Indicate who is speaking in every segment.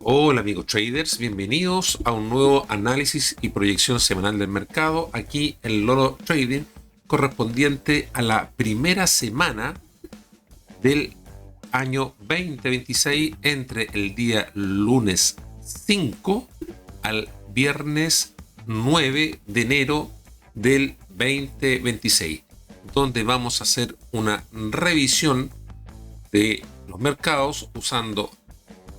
Speaker 1: Hola amigos traders, bienvenidos a un nuevo análisis y proyección semanal del mercado aquí en Loro Trading correspondiente a la primera semana del año 2026 entre el día lunes 5 al viernes 9 de enero del 2026, donde vamos a hacer una revisión de los mercados usando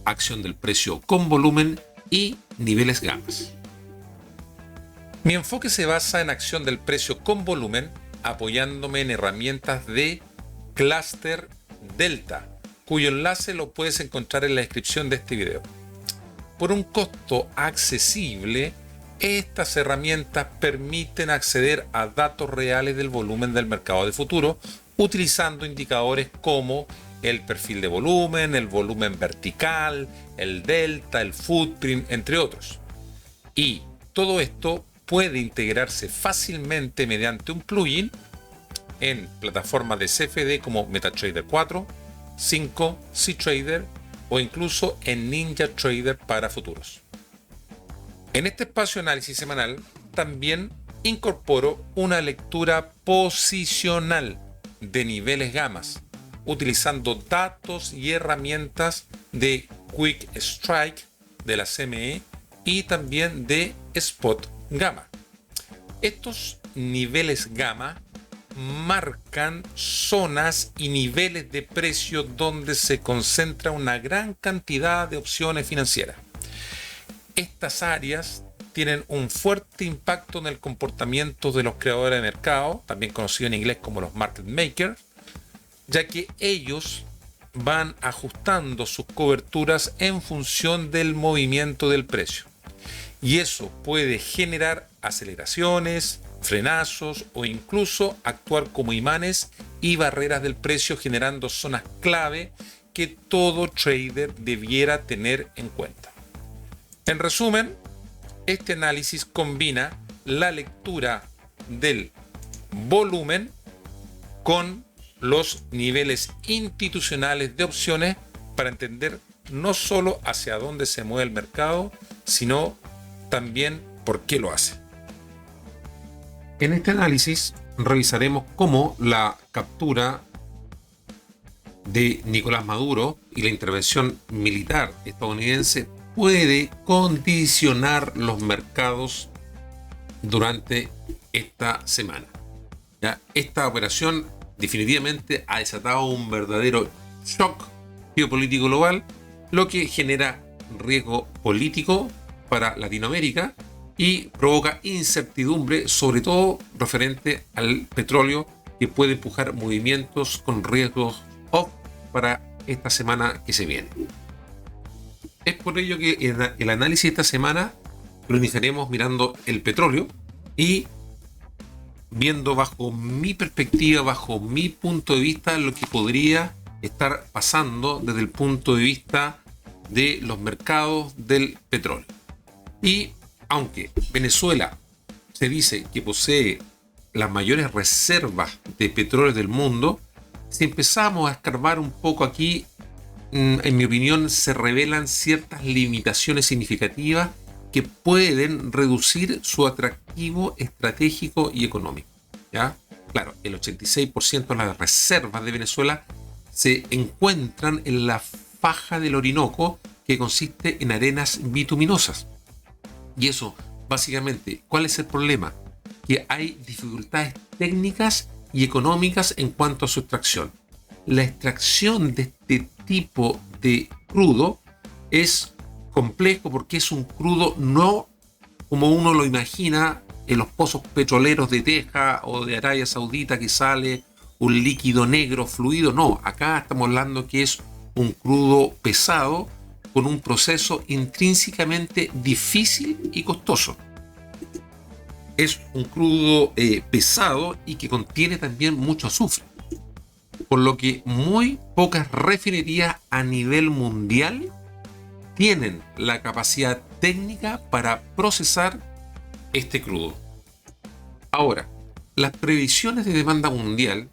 Speaker 1: acción del precio con volumen y niveles gamas. Mi enfoque se basa en acción del precio con volumen, apoyándome en herramientas de Cluster Delta, cuyo enlace lo puedes encontrar en la descripción de este video. Por un costo accesible, estas herramientas permiten acceder a datos reales del volumen del mercado de futuro utilizando indicadores como el perfil de volumen, el volumen vertical, el delta, el footprint, entre otros. Y todo esto puede integrarse fácilmente mediante un plugin en plataformas de CFD como MetaTrader 4, 5, cTrader o incluso en NinjaTrader para futuros. En este espacio de análisis semanal también incorporo una lectura posicional de niveles gamas, utilizando datos y herramientas de Quick Strike de la CME y también de Spot Gamma. Estos niveles gamma marcan zonas y niveles de precio donde se concentra una gran cantidad de opciones financieras. Estas áreas tienen un fuerte impacto en el comportamiento de los creadores de mercado, también conocidos en inglés como los market makers, ya que ellos van ajustando sus coberturas en función del movimiento del precio. Y eso puede generar aceleraciones, frenazos o incluso actuar como imanes y barreras del precio, generando zonas clave que todo trader debiera tener en cuenta. En resumen, este análisis combina la lectura del volumen con los niveles institucionales de opciones para entender no solo hacia dónde se mueve el mercado, sino también por qué lo hace. En este análisis revisaremos cómo la captura de Nicolás Maduro y la intervención militar estadounidense puede condicionar los mercados durante esta semana. ¿Ya? Esta operación definitivamente ha desatado un verdadero shock geopolítico global, lo que genera riesgo político para Latinoamérica y provoca incertidumbre, sobre todo referente al petróleo, que puede empujar movimientos con riesgos off para esta semana que se viene. Es por ello que el análisis de esta semana lo iniciaremos mirando el petróleo y viendo bajo mi perspectiva, bajo mi punto de vista, lo que podría estar pasando desde el punto de vista de los mercados del petróleo. Y aunque Venezuela se dice que posee las mayores reservas de petróleo del mundo, si empezamos a escarbar un poco aquí, en mi opinión, se revelan ciertas limitaciones significativas que pueden reducir su atractivo estratégico y económico. ¿Ya? Claro, el 86% de las reservas de Venezuela se encuentran en la faja del Orinoco, que consiste en arenas bituminosas. Y eso, básicamente, ¿cuál es el problema? Que hay dificultades técnicas y económicas en cuanto a su extracción. La extracción de este tipo de crudo es complejo porque es un crudo no como uno lo imagina en los pozos petroleros de Texas o de Arabia Saudita, que sale un líquido negro fluido. No, acá estamos hablando que es un crudo pesado con un proceso intrínsecamente difícil y costoso. Es un crudo pesado y que contiene también mucho azufre, por lo que muy pocas refinerías a nivel mundial tienen la capacidad técnica para procesar este crudo. Ahora, las previsiones de demanda mundial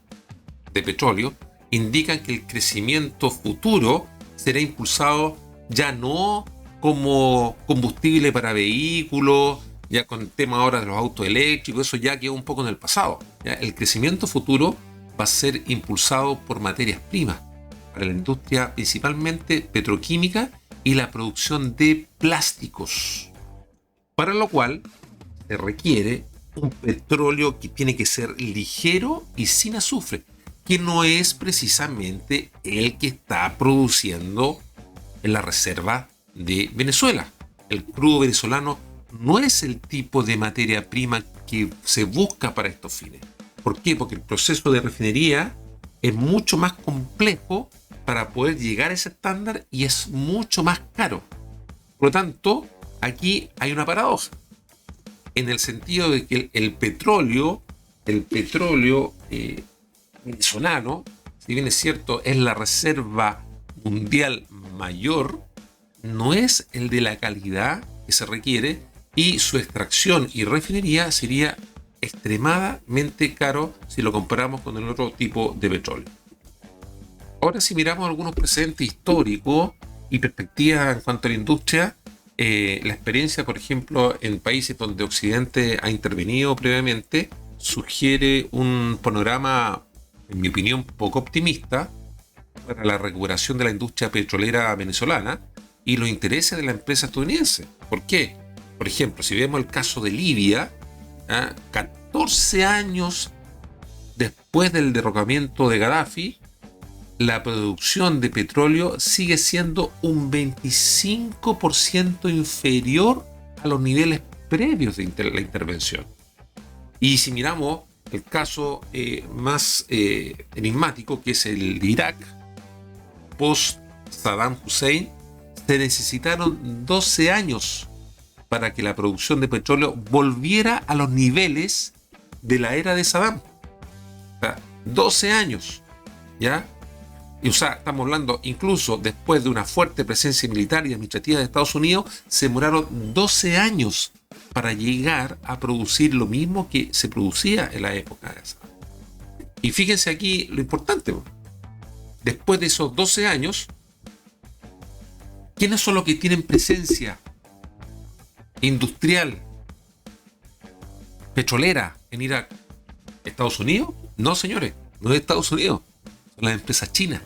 Speaker 1: de petróleo indican que el crecimiento futuro será impulsado ya no como combustible para vehículos, ya con el tema ahora de los autos eléctricos, eso ya quedó un poco en el pasado. ¿Ya? El crecimiento futuro va a ser impulsado por materias primas para la industria principalmente petroquímica y la producción de plásticos, para lo cual se requiere un petróleo que tiene que ser ligero y sin azufre, que no es precisamente el que está produciendo en la reserva de Venezuela. El crudo venezolano no es el tipo de materia prima que se busca para estos fines. ¿Por qué? Porque el proceso de refinería es mucho más complejo para poder llegar a ese estándar y es mucho más caro. Por lo tanto, aquí hay una paradoja, en el sentido de que el petróleo venezolano, si bien es cierto, es la reserva mundial mayor, no es el de la calidad que se requiere y su extracción y refinería sería extremadamente caro si lo comparamos con el otro tipo de petróleo. Ahora, si miramos algunos precedentes históricos y perspectivas en cuanto a la industria, la experiencia, por ejemplo, en países donde Occidente ha intervenido previamente, sugiere un panorama, en mi opinión, poco optimista para la recuperación de la industria petrolera venezolana y los intereses de la empresa estadounidense. ¿Por qué? Por ejemplo, si vemos el caso de Libia, 14 años después del derrocamiento de Gaddafi, la producción de petróleo sigue siendo un 25% inferior a los niveles previos de la intervención. Y si miramos el caso más enigmático, que es el de Irak, post Saddam Hussein, se necesitaron 12 años para que la producción de petróleo volviera a los niveles de la era de Saddam. O sea, 12 años, ¿ya? Y, o sea, estamos hablando, incluso después de una fuerte presencia militar y administrativa de Estados Unidos, se demoraron 12 años para llegar a producir lo mismo que se producía en la época de Saddam. Y fíjense aquí lo importante. Después de esos 12 años, ¿quiénes son los que tienen presencia industrial, petrolera en Irak? ¿Estados Unidos? No, señores, no es Estados Unidos, son las empresas chinas.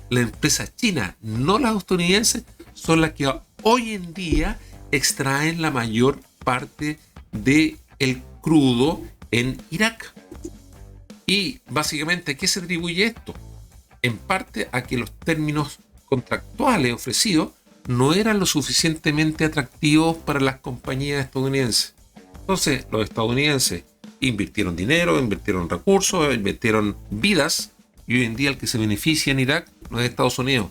Speaker 1: Las empresas chinas, no las estadounidenses, son las que hoy en día extraen la mayor parte del crudo en Irak. Y básicamente, ¿a qué se atribuye esto? En parte a que los términos contractuales ofrecidos no eran lo suficientemente atractivos para las compañías estadounidenses. Entonces, los estadounidenses invirtieron dinero, invirtieron recursos, invirtieron vidas, y hoy en día el que se beneficia en Irak no es Estados Unidos,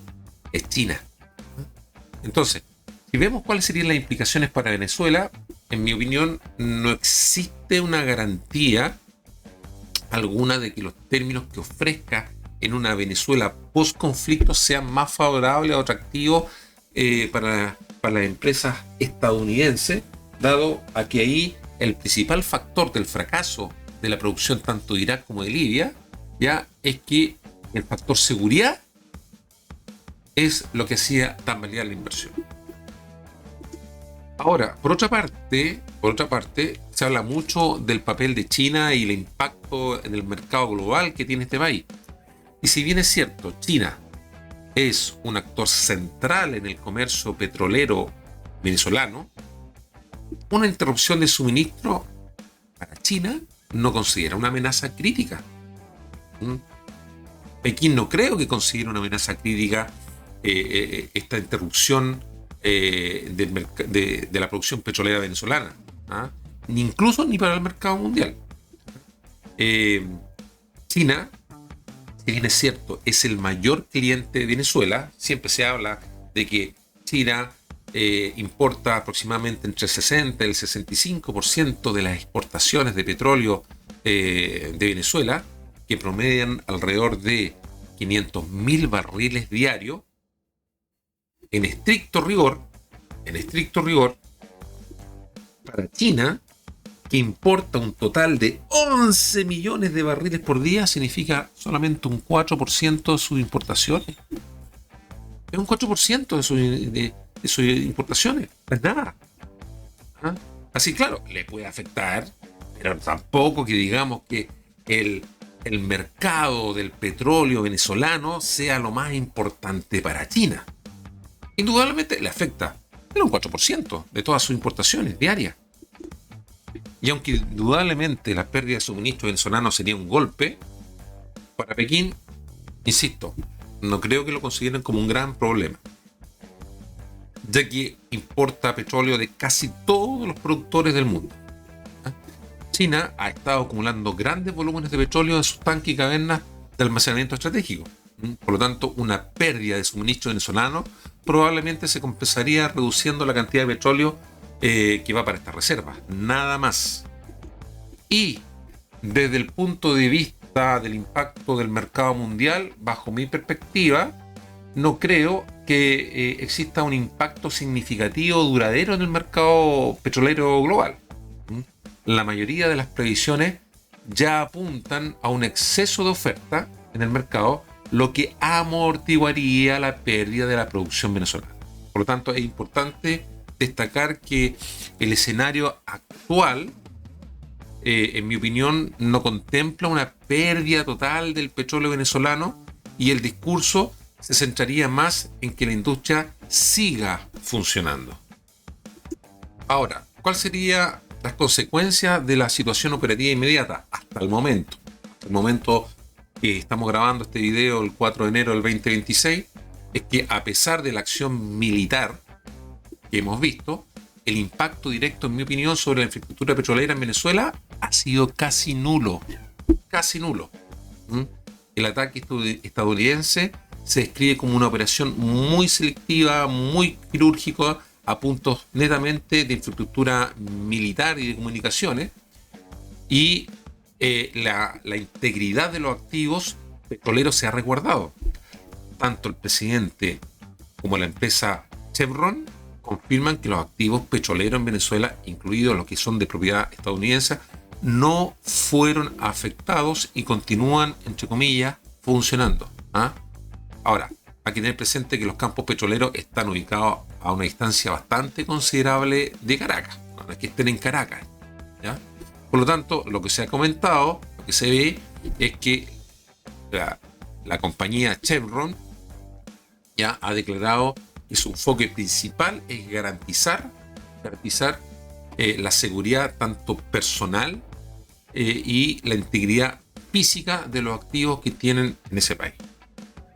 Speaker 1: es China. Entonces, si vemos cuáles serían las implicaciones para Venezuela, en mi opinión, no existe una garantía alguna de que los términos que ofrezca en una Venezuela post-conflicto sean más favorables o atractivos para las empresas estadounidenses, dado a que ahí el principal factor del fracaso de la producción tanto de Irak como de Libia ya es que el factor seguridad es lo que hacía tambalear la inversión. Ahora, por otra parte, se habla mucho del papel de China y el impacto en el mercado global que tiene este país. Y si bien es cierto, China es un actor central en el comercio petrolero venezolano, una interrupción de suministro para China no considera una amenaza crítica. Pekín no creo que considere una amenaza crítica esta interrupción de la producción petrolera venezolana, ni incluso ni para el mercado mundial. China, si bien es cierto, es el mayor cliente de Venezuela. Siempre se habla de que China importa aproximadamente entre el 60 y el 65% de las exportaciones de petróleo de Venezuela, que promedian alrededor de 500.000 barriles diarios. En estricto rigor, para China, que importa un total de 11 millones de barriles por día, significa solamente un 4% de sus importaciones. Es un 4% de sus importaciones. No es nada. ¿Ah? Así, claro, le puede afectar, pero tampoco que digamos que el, el mercado del petróleo venezolano sea lo más importante para China. Indudablemente le afecta, pero un 4% de todas sus importaciones diarias. Y aunque indudablemente la pérdida de suministro venezolano sería un golpe, para Pekín, insisto, no creo que lo consideren como un gran problema, ya que importa petróleo de casi todos los productores del mundo. China ha estado acumulando grandes volúmenes de petróleo en sus tanques y cavernas de almacenamiento estratégico. Por lo tanto, una pérdida de suministro venezolano probablemente se compensaría reduciendo la cantidad de petróleo que va para estas reservas. Nada más. Y desde el punto de vista del impacto del mercado mundial, bajo mi perspectiva, no creo que exista un impacto significativo duradero en el mercado petrolero global. La mayoría de las previsiones ya apuntan a un exceso de oferta en el mercado, lo que amortiguaría la pérdida de la producción venezolana. Por lo tanto, es importante destacar que el escenario actual, en mi opinión, no contempla una pérdida total del petróleo venezolano, y el discurso se centraría más en que la industria siga funcionando. Ahora, ¿cuál sería las consecuencias de la situación operativa inmediata hasta el momento? Hasta el momento que estamos grabando este video el 4 de enero del 2026, es que a pesar de la acción militar que hemos visto, el impacto directo, en mi opinión, sobre la infraestructura petrolera en Venezuela ha sido casi nulo. Casi nulo. El ataque estadounidense se describe como una operación muy selectiva, muy quirúrgica, a puntos netamente de infraestructura militar y de comunicaciones, y la integridad de los activos petroleros se ha resguardado. Tanto el presidente como la empresa Chevron confirman que los activos petroleros en Venezuela, incluidos los que son de propiedad estadounidense, no fueron afectados y continúan, entre comillas, funcionando. Ahora, hay que tener presente que los campos petroleros están ubicados a una distancia bastante considerable de Caracas. No es que estén en Caracas, ¿ya? Por lo tanto, lo que se ha comentado, lo que se ve, es que la compañía Chevron ya ha declarado que su enfoque principal es garantizar la seguridad tanto personal y la integridad física de los activos que tienen en ese país.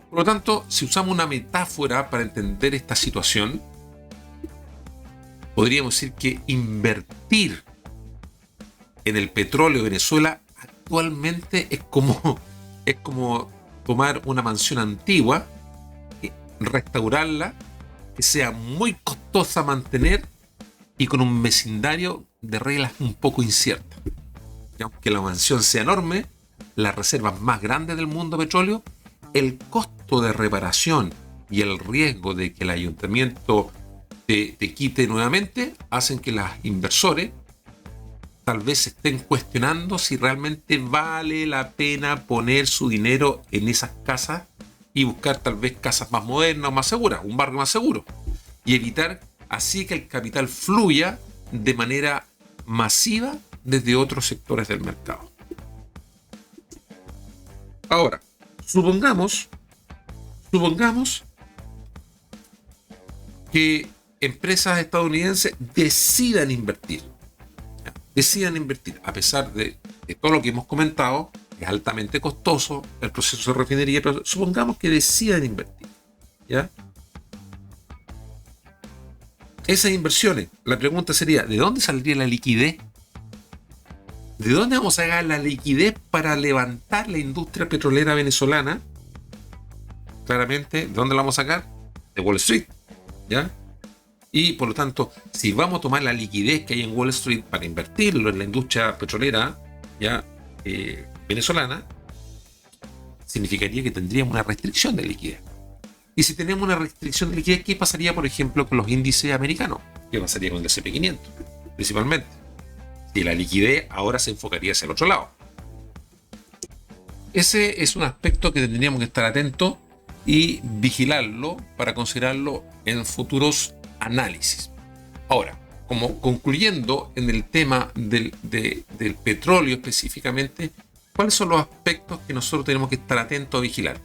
Speaker 1: Por lo tanto, si usamos una metáfora para entender esta situación, podríamos decir que invertir en el petróleo de Venezuela actualmente es como tomar una mansión antigua, restaurarla, que sea muy costosa mantener y con un vecindario de reglas un poco inciertas. Y aunque la mansión sea enorme, las reservas más grandes del mundo de petróleo, el costo de reparación y el riesgo de que el ayuntamiento te quite nuevamente hacen que los inversores tal vez estén cuestionando si realmente vale la pena poner su dinero en esas casas y buscar tal vez casas más modernas o más seguras, un barrio más seguro, y evitar así que el capital fluya de manera masiva desde otros sectores del mercado. Ahora, supongamos que empresas estadounidenses decidan invertir, a pesar de todo lo que hemos comentado. Es altamente costoso el proceso de refinería, pero supongamos que decidan invertir, ¿ya? Esas inversiones, la pregunta sería, ¿de dónde saldría la liquidez? ¿De dónde vamos a sacar la liquidez para levantar la industria petrolera venezolana? Claramente, ¿de dónde la vamos a sacar? De Wall Street, ¿ya? Y por lo tanto, si vamos a tomar la liquidez que hay en Wall Street para invertirlo en la industria petrolera, ¿ya? Venezolana, significaría que tendríamos una restricción de liquidez. Y si tenemos una restricción de liquidez, ¿qué pasaría, por ejemplo, con los índices americanos? ¿Qué pasaría con el S&P 500? Principalmente. Si la liquidez ahora se enfocaría hacia el otro lado. Ese es un aspecto que tendríamos que estar atentos y vigilarlo para considerarlo en futuros análisis. Ahora, como concluyendo en el tema del petróleo específicamente, ¿cuáles son los aspectos que nosotros tenemos que estar atentos a vigilar?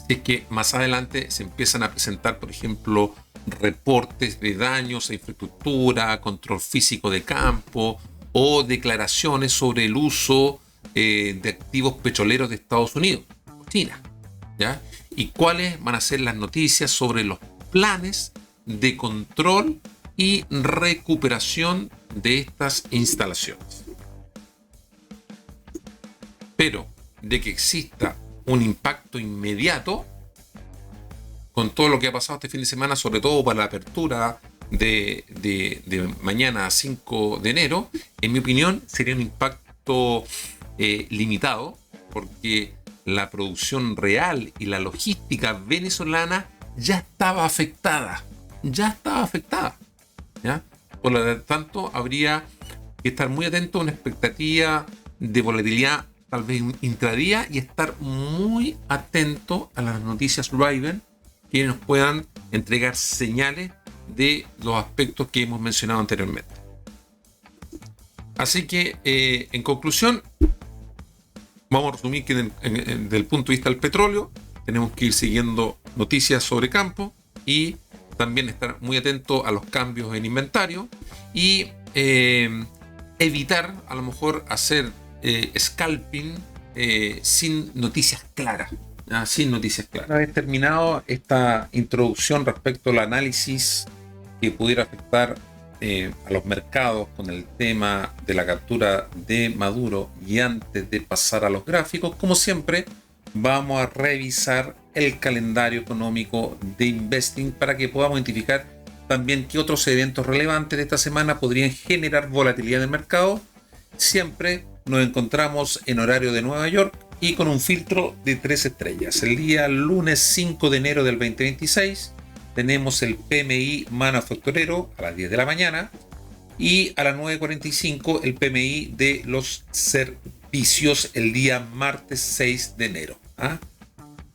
Speaker 1: Si es que más adelante se empiezan a presentar, por ejemplo, reportes de daños a infraestructura, control físico de campo o declaraciones sobre el uso de activos petroleros de Estados Unidos o China, ¿ya? Y cuáles van a ser las noticias sobre los planes de control y recuperación de estas instalaciones. Pero de que exista un impacto inmediato con todo lo que ha pasado este fin de semana, sobre todo para la apertura de mañana 5 de enero, en mi opinión sería un impacto limitado, porque la producción real y la logística venezolana ya estaba afectada. ¿Ya? Por lo tanto, habría que estar muy atento a una expectativa de volatilidad tal vez intradía y estar muy atento a las noticias Raven que nos puedan entregar señales de los aspectos que hemos mencionado anteriormente. Así que, en conclusión, vamos a resumir que desde el punto de vista del petróleo tenemos que ir siguiendo noticias sobre campo y también estar muy atento a los cambios en inventario y evitar a lo mejor hacer scalping sin noticias claras. Sin noticias claras. Una vez terminado esta introducción respecto al análisis que pudiera afectar a los mercados con el tema de la captura de Maduro, y antes de pasar a los gráficos, como siempre, vamos a revisar el calendario económico de Investing para que podamos identificar también qué otros eventos relevantes de esta semana podrían generar volatilidad del mercado. Siempre nos encontramos en horario de Nueva York y con un filtro de 3 estrellas. El día lunes 5 de enero del 2026 tenemos el PMI manufacturero a las 10 de la mañana y a las 9:45 el PMI de los servicios el día martes 6 de enero.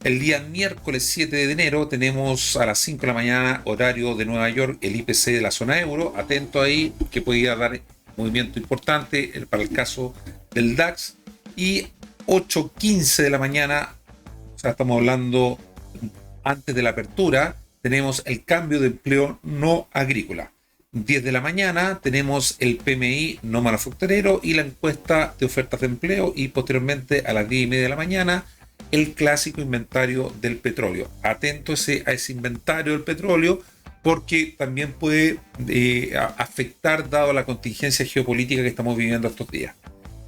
Speaker 1: El día miércoles 7 de enero tenemos a las 5 de la mañana horario de Nueva York el IPC de la zona euro. Atento ahí, que podría dar movimiento importante para el caso del DAX. Y 8:15 de la mañana, o sea, estamos hablando antes de la apertura, tenemos el cambio de empleo no agrícola. 10 de la mañana tenemos el PMI no manufacturero y la encuesta de ofertas de empleo, y posteriormente a las 10:30 de la mañana el clásico inventario del petróleo. Atento a ese inventario del petróleo, porque también puede afectar dado la contingencia geopolítica que estamos viviendo estos días.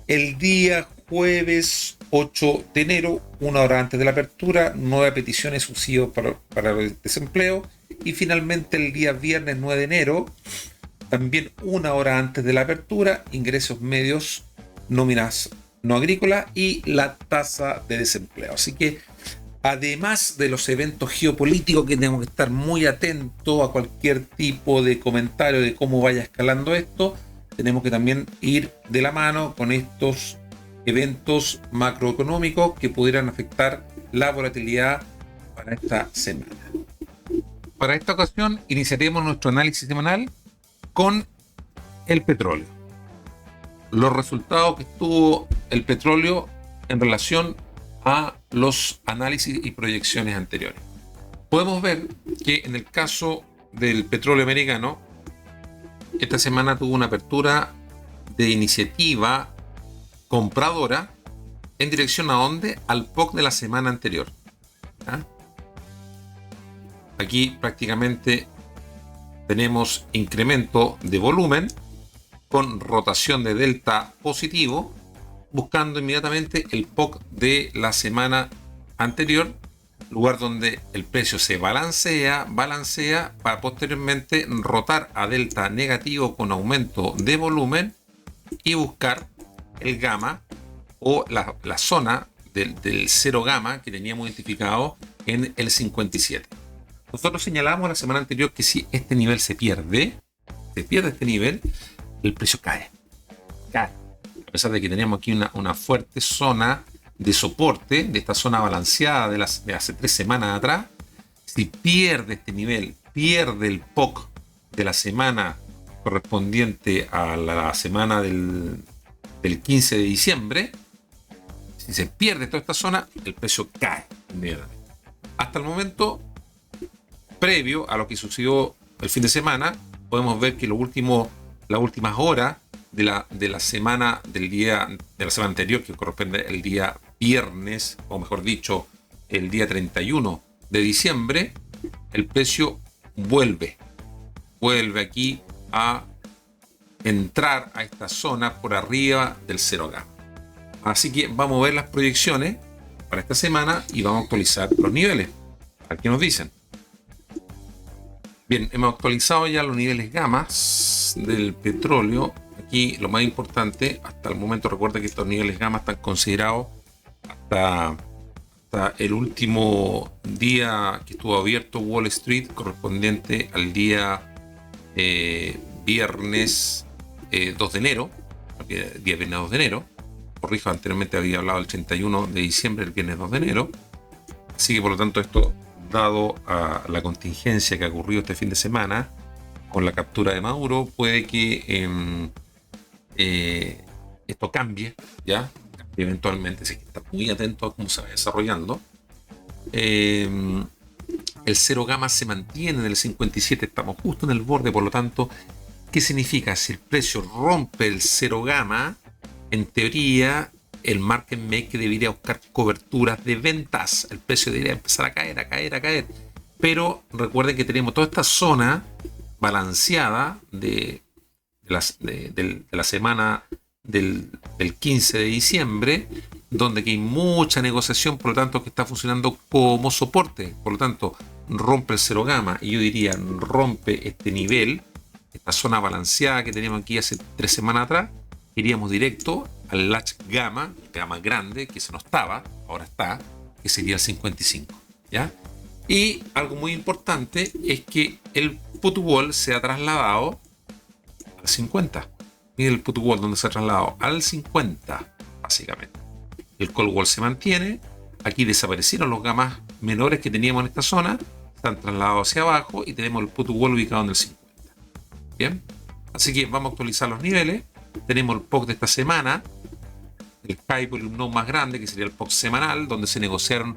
Speaker 1: El día jueves 8 de enero, una hora antes de la apertura, nueva petición de subsidio para el desempleo. Y finalmente el día viernes 9 de enero, también una hora antes de la apertura, ingresos medios, nóminas no agrícola y la tasa de desempleo. Así que, además de los eventos geopolíticos, que tenemos que estar muy atentos a cualquier tipo de comentario de cómo vaya escalando esto, tenemos que también ir de la mano con estos eventos macroeconómicos que pudieran afectar la volatilidad para esta semana. Para esta ocasión iniciaremos nuestro análisis semanal con el petróleo. Los resultados que tuvo el petróleo en relación a los análisis y proyecciones anteriores. Podemos ver que en el caso del petróleo americano, esta semana tuvo una apertura de iniciativa compradora en dirección a dónde? Al POC de la semana anterior. Aquí prácticamente tenemos incremento de volumen con rotación de delta positivo, buscando inmediatamente el POC de la semana anterior, lugar donde el precio se balancea para posteriormente rotar a delta negativo con aumento de volumen y buscar el gamma o la zona del 0 gamma que teníamos identificado en el 57. Nosotros señalamos la semana anterior que si este nivel se pierde este nivel, el precio cae. A pesar de que teníamos aquí una fuerte zona de soporte, de esta zona balanceada de hace 3 semanas atrás, Si pierde este nivel, pierde el POC de la semana correspondiente a la semana del 15 de diciembre, si se pierde toda esta zona, el precio cae inmediatamente. Hasta el momento, previo a lo que sucedió el fin de semana, podemos ver que las últimas horas de la semana de la semana anterior, que corresponde el día viernes, o mejor dicho, el día 31 de diciembre, el precio vuelve aquí a entrar a esta zona por arriba del 0 gamma. Así que vamos a ver las proyecciones para esta semana y vamos a actualizar los niveles. A ver qué nos dicen. Bien, hemos actualizado ya los niveles gamas del petróleo. Aquí lo más importante, hasta el momento, recuerda que estos niveles gamma están considerados hasta el último día que estuvo abierto Wall Street, correspondiente al día viernes 2 de enero, día viernes 2 de enero. Corrijo, anteriormente había hablado del 31 de diciembre, el viernes 2 de enero. Así que por lo tanto esto, dado a la contingencia que ha ocurrido este fin de semana con la captura de Maduro, puede que esto cambie, ¿ya? Eventualmente, si está muy atento a cómo se va desarrollando. El 0 gamma se mantiene en el 57, estamos justo en el borde, por lo tanto, ¿qué significa? Si el precio rompe el 0 gamma, en teoría, el market maker debería buscar coberturas de ventas. El precio debería empezar a caer. Pero recuerden que tenemos toda esta zona balanceada de la semana del 15 de diciembre, donde aquí hay mucha negociación, por lo tanto, que está funcionando como soporte. Por lo tanto, rompe el 0 gamma y yo diría rompe este nivel, esta zona balanceada que teníamos aquí hace 3 semanas atrás. Iríamos directo al latch gamma grande, que se no estaba, ahora está, que sería el 55, ¿ya? Y algo muy importante es que el put wall se ha trasladado al 50. Miren el put wall donde se ha trasladado al 50, básicamente. El call wall se mantiene. Aquí desaparecieron los gammas menores que teníamos en esta zona, se han trasladado hacia abajo y tenemos el put wall ubicado en el 50. Bien, así que vamos a actualizar los niveles. Tenemos el POC de esta semana, el high volume node más grande, que sería el POC semanal, donde se negociaron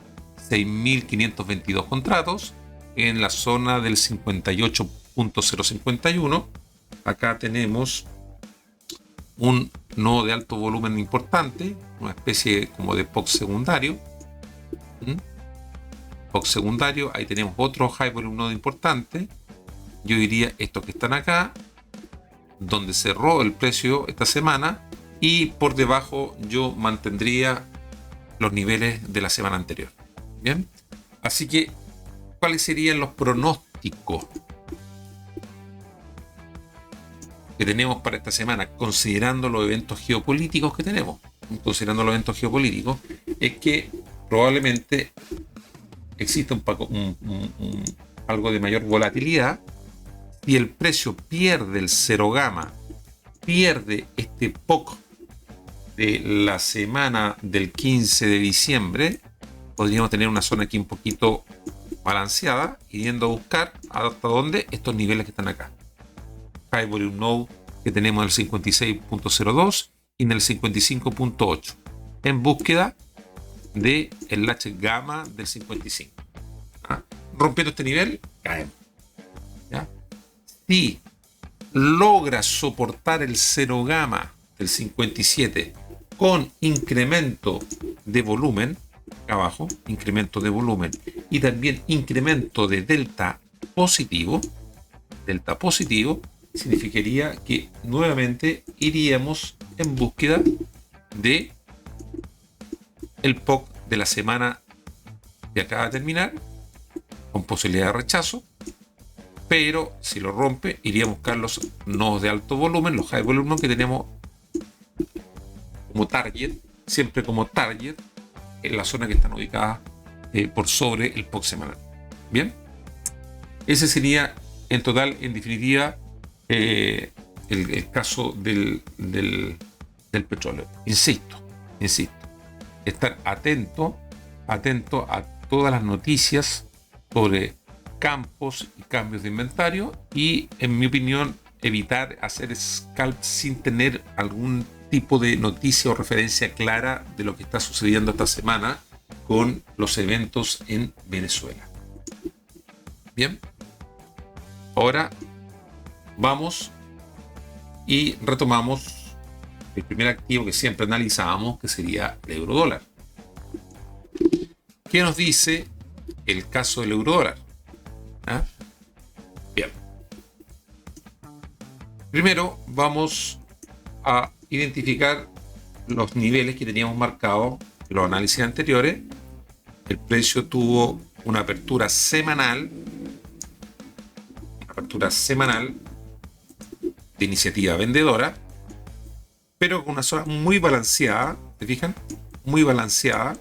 Speaker 1: 6.522 contratos en la zona del 58.051. Acá tenemos un nodo de alto volumen importante, una especie como de POC secundario. POC secundario, ahí tenemos otro high volume node importante. Yo diría estos que están acá, donde cerró el precio esta semana, y por debajo yo mantendría los niveles de la semana anterior. Bien, así que ¿cuáles serían los pronósticos que tenemos para esta semana, considerando los eventos geopolíticos que tenemos? Considerando los eventos geopolíticos, es que probablemente exista algo de mayor volatilidad. Si el precio pierde el 0 gamma, pierde este POC de la semana del 15 de diciembre, podríamos tener una zona aquí un poquito balanceada, yendo a buscar hasta dónde estos niveles que están acá. High volume node que tenemos en el 56.02 y en el 55.8, en búsqueda del latch gamma del 55. Rompiendo este nivel, caemos. ¿Ya? Si logra soportar el 0 gamma del 57 con incremento de volumen, acá abajo, incremento de volumen y también incremento de delta positivo, significaría que nuevamente iríamos en búsqueda de el POC de la semana que acaba de terminar, con posibilidad de rechazo. Pero si lo rompe, iría a buscar los nodos de alto volumen, los high volume que tenemos como target, siempre como target, en la zona que están ubicadas por sobre el POC semanal. Bien, ese sería en total, en definitiva, el caso del petróleo. Insisto, estar atento a todas las noticias sobre campos y cambios de inventario y, en mi opinión, evitar hacer scalp sin tener algún tipo de noticia o referencia clara de lo que está sucediendo esta semana con los eventos en Venezuela. Bien, ahora vamos y retomamos el primer activo que siempre analizábamos, que sería el eurodólar. ¿Qué nos dice el caso del eurodólar? ¿Ah? Bien. Primero vamos a identificar los niveles que teníamos marcados en los análisis anteriores. El precio tuvo una apertura semanal de iniciativa vendedora, pero con una zona muy balanceada, ¿te fijan? Muy balanceada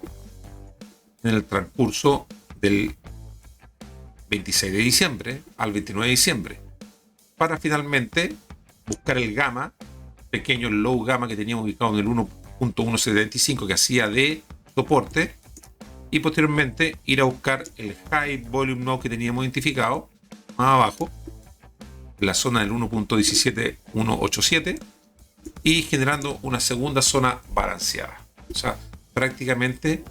Speaker 1: en el transcurso del 26 de diciembre al 29 de diciembre, para finalmente buscar el gamma, pequeño low gamma que teníamos ubicado en el 1.175 que hacía de soporte, y posteriormente ir a buscar el high volume node que teníamos identificado más abajo, en la zona del 1.17187, y generando una segunda zona balanceada. O sea, prácticamente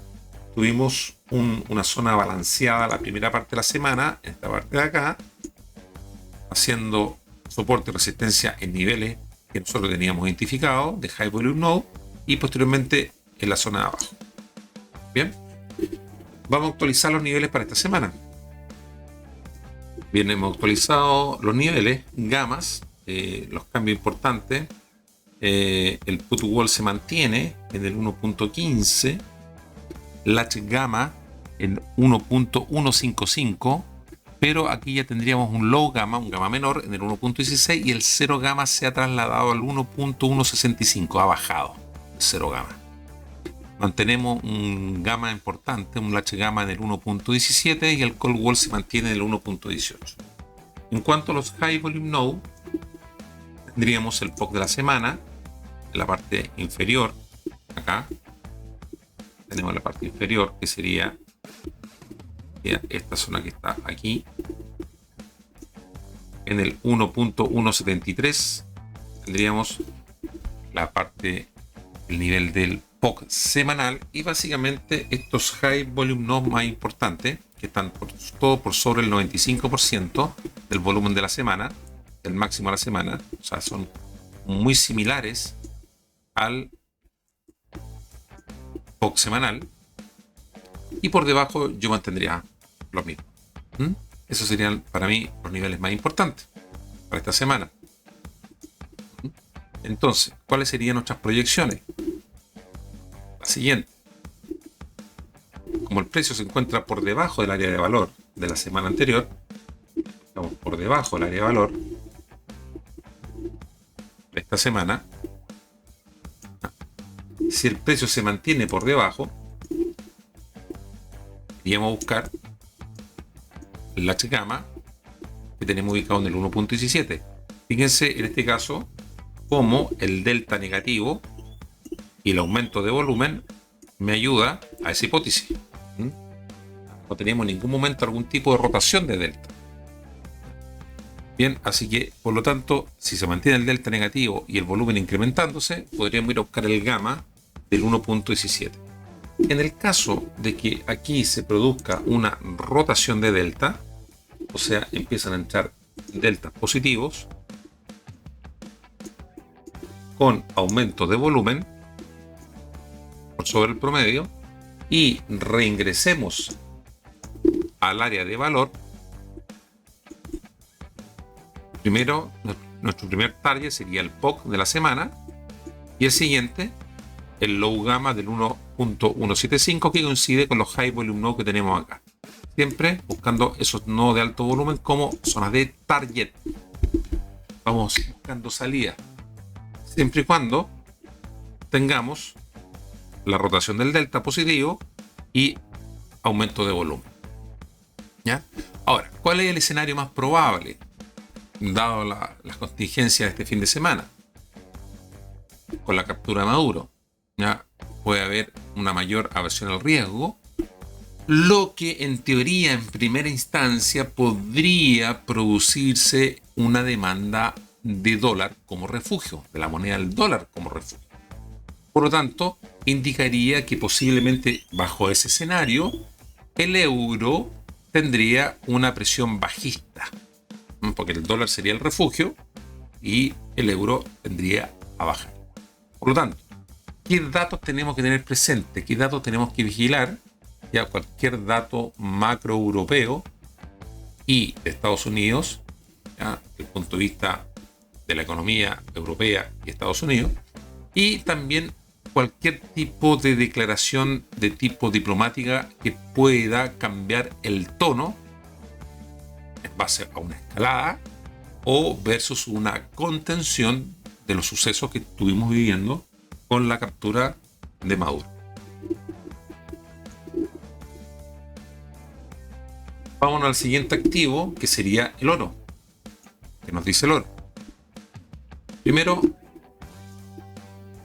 Speaker 1: tuvimos una zona balanceada la primera parte de la semana, en esta parte de acá, haciendo soporte y resistencia en niveles que nosotros teníamos identificados de high volume node, y posteriormente en la zona de abajo. Bien, vamos a actualizar los niveles para esta semana. Bien, hemos actualizado los niveles, gamas, los cambios importantes. El put wall se mantiene en el 1.15, latch gamma en 1.155, pero aquí ya tendríamos un low gamma, un gamma menor en el 1.16, y el cero gamma se ha trasladado al 1.165, ha bajado el cero gamma. Mantenemos un gamma importante, un latch gamma en el 1.17, y el call wall se mantiene en el 1.18. En cuanto a los high volume node, tendríamos el POC de la semana en la parte inferior. Acá tenemos la parte inferior, que sería esta zona que está aquí en el 1.173. Tendríamos la parte, el nivel del POC semanal, y básicamente estos high volume nodes más importantes, que están todo por sobre el 95% del volumen de la semana, del máximo de la semana, o sea, son muy similares al POC semanal, y por debajo yo mantendría lo mismo. Esos serían para mí los niveles más importantes para esta semana. Entonces, ¿cuáles serían nuestras proyecciones? La siguiente: como el precio se encuentra por debajo del área de valor de la semana anterior, estamos por debajo del área de valor de esta semana. Si el precio se mantiene por debajo, iríamos a buscar el latch gamma que tenemos ubicado en el 1.17. Fíjense en este caso cómo el delta negativo y el aumento de volumen me ayuda a esa hipótesis. No tenemos en ningún momento algún tipo de rotación de delta. Bien, así que por lo tanto, si se mantiene el delta negativo y el volumen incrementándose, podríamos ir a buscar el gamma del 1.17. En el caso de que aquí se produzca una rotación de delta, o sea, empiezan a entrar deltas positivos con aumento de volumen por sobre el promedio, y reingresemos al área de valor, primero nuestro primer target sería el POC de la semana, y el siguiente el low gamma del 1.175, que coincide con los high volume node que tenemos acá, siempre buscando esos nodos de alto volumen como zonas de target. Vamos buscando salida siempre y cuando tengamos la rotación del delta positivo y aumento de volumen. ¿Ya? Ahora, ¿cuál es el escenario más probable dado las contingencias de este fin de semana? Con la captura de Maduro, ¿ya? Puede haber una mayor aversión al riesgo lo que en teoría, en primera instancia, podría producirse una demanda de dólar como refugio, de la moneda del dólar como refugio. Por lo tanto, indicaría que posiblemente bajo ese escenario, el euro tendría una presión bajista, porque el dólar sería el refugio y el euro tendría a bajar. Por lo tanto, ¿qué datos tenemos que tener presentes? ¿Qué datos tenemos que vigilar? Ya cualquier dato macro europeo y de Estados Unidos, ¿ya? Desde el punto de vista de la economía europea y Estados Unidos, y también cualquier tipo de declaración de tipo diplomática que pueda cambiar el tono en base a una escalada o versus una contención de los sucesos que estuvimos viviendo con la captura de Maduro. Vámonos al siguiente activo, que sería el oro. ¿Qué nos dice el oro? Primero,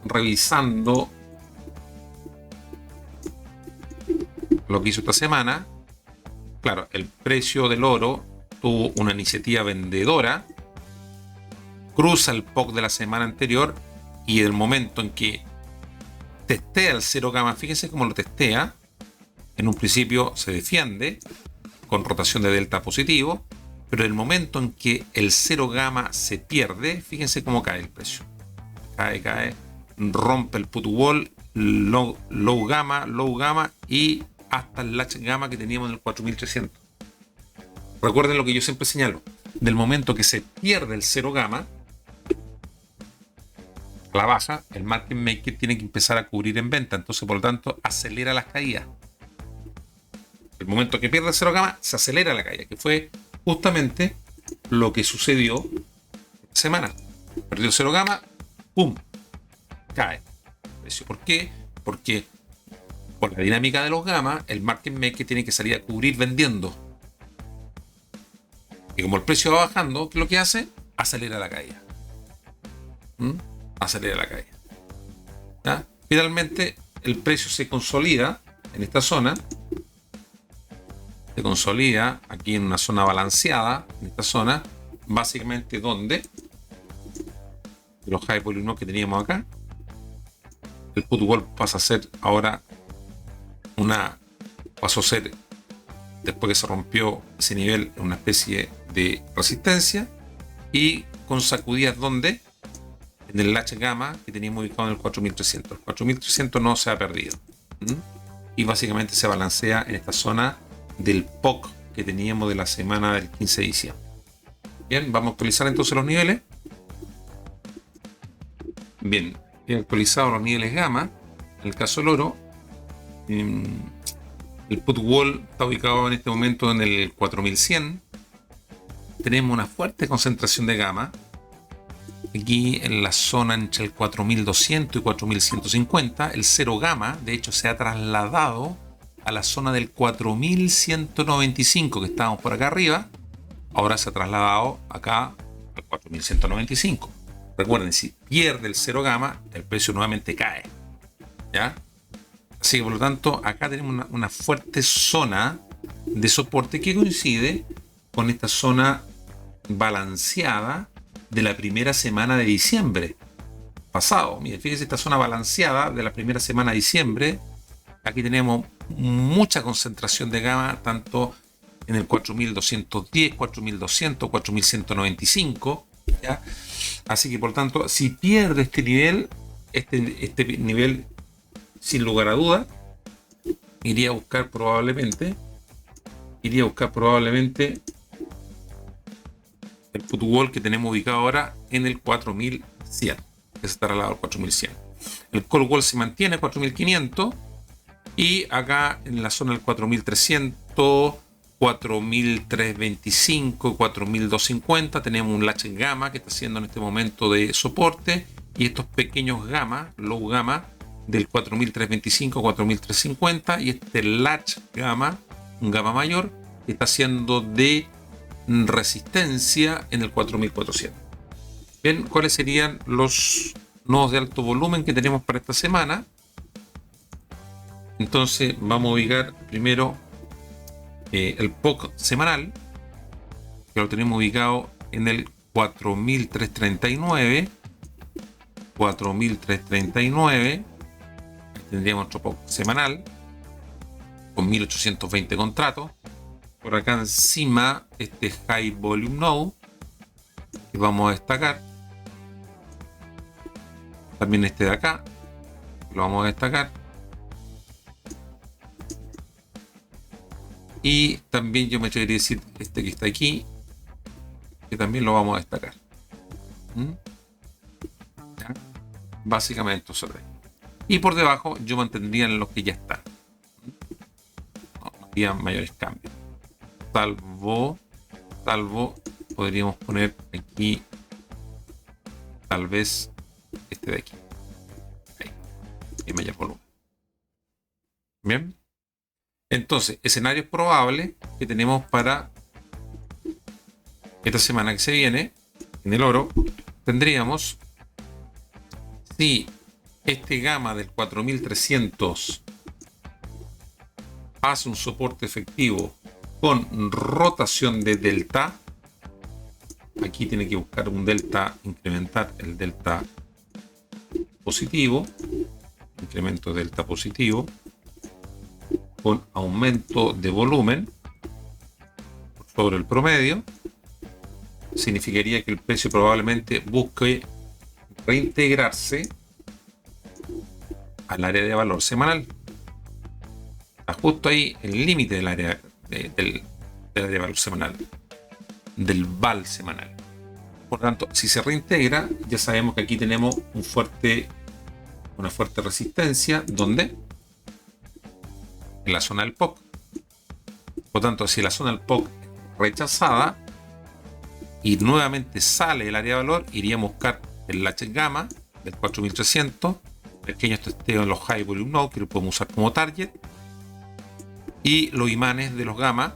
Speaker 1: revisando lo que hizo esta semana, claro, el precio del oro tuvo una iniciativa vendedora, cruza el POC de la semana anterior y el momento en que testea el 0 gamma, fíjense cómo lo testea, en un principio se defiende con rotación de delta positivo, pero el momento en que el 0 gamma se pierde, fíjense cómo cae el precio. Cae, rompe el put wall, low gamma y hasta el latch gamma que teníamos en el 4300. Recuerden lo que yo siempre señalo, del momento que se pierde el 0 gamma, a la baja, el market maker tiene que empezar a cubrir en venta, entonces por lo tanto acelera las caídas. El momento que pierde el 0 gamma, se acelera la caída, que fue justamente lo que sucedió esta semana. Perdió el 0 gamma, ¡pum!, cae. ¿Por qué? Porque por la dinámica de los gamma, el market maker tiene que salir a cubrir vendiendo. Y como el precio va bajando, ¿qué es lo que hace? Acelera la caída. Acelera la caída. ¿Ya? Finalmente, el precio se consolida en esta zona. Se consolida aquí en una zona balanceada, en esta zona, básicamente donde los high volume que teníamos acá, el put wall pasa a ser ahora pasó a ser, después que se rompió ese nivel, una especie de resistencia y con sacudidas donde en el latch gamma que teníamos ubicado en el 4300. El 4300 no se ha perdido. Y básicamente se balancea en esta zona del POC que teníamos de la semana del 15 de diciembre. Bien, vamos a actualizar entonces los niveles. Bien, he actualizado los niveles gamma. En el caso del oro, el put wall está ubicado en este momento en el 4100. Tenemos una fuerte concentración de gamma aquí en la zona entre el 4200 y 4150. El 0 gamma, de hecho, se ha trasladado a la zona del 4195 que estábamos por acá arriba. Ahora se ha trasladado acá al 4195. Recuerden, si pierde el 0 gamma, el precio nuevamente cae. ¿Ya? Así que por lo tanto, acá tenemos una fuerte zona de soporte que coincide con esta zona balanceada de la primera semana de diciembre pasado. Miren, fíjense esta zona balanceada de la primera semana de diciembre. Aquí tenemos mucha concentración de gamma, tanto en el 4210, 4200, 4195. ¿Ya? Así que por tanto, si pierde este nivel, sin lugar a duda, iría a buscar probablemente el put wall que tenemos ubicado ahora en el 4100, que se estará al lado del 4100. El call wall se mantiene 4500 y acá en la zona del 4300, 4325, 4250 tenemos un latch gamma que está haciendo en este momento de soporte, y estos pequeños gamma, low gamma del 4325, 4350, y este latch gamma, un gamma mayor, que está haciendo de resistencia en el 4400. Bien, ¿cuáles serían los nodos de alto volumen que tenemos para esta semana? Entonces vamos a ubicar primero el POC semanal, que lo tenemos ubicado en el 4.339. 4.339. Tendríamos otro POC semanal con 1.820 contratos. Por acá encima, este High Volume Node, que vamos a destacar. También este de acá, lo vamos a destacar. Y también yo me atrevería a decir este que está aquí, que también lo vamos a destacar. ¿Ya? Básicamente eso. Y por debajo yo mantendría en los que ya están. No había mayores cambios. Salvo podríamos poner aquí tal vez este de aquí. Ahí. Y mayor volumen. Bien. Entonces, escenarios probables que tenemos para esta semana que se viene en el oro, tendríamos, si este gamma del 4300 hace un soporte efectivo con rotación de delta, aquí tiene que buscar un delta, incrementar el delta positivo, incremento de delta positivo, con aumento de volumen sobre el promedio, significaría que el precio probablemente busque reintegrarse al área de valor semanal. Está justo ahí el límite del área del área de valor semanal, del VAL semanal. Por tanto, si se reintegra, ya sabemos que aquí tenemos una fuerte resistencia. ¿Dónde? En la zona del POC. Por tanto, si la zona del POC es rechazada y nuevamente sale el área de valor, iríamos a buscar el latch gamma del 4300, pequeños testeos en los high volume node, que lo podemos usar como target, y los imanes de los gamma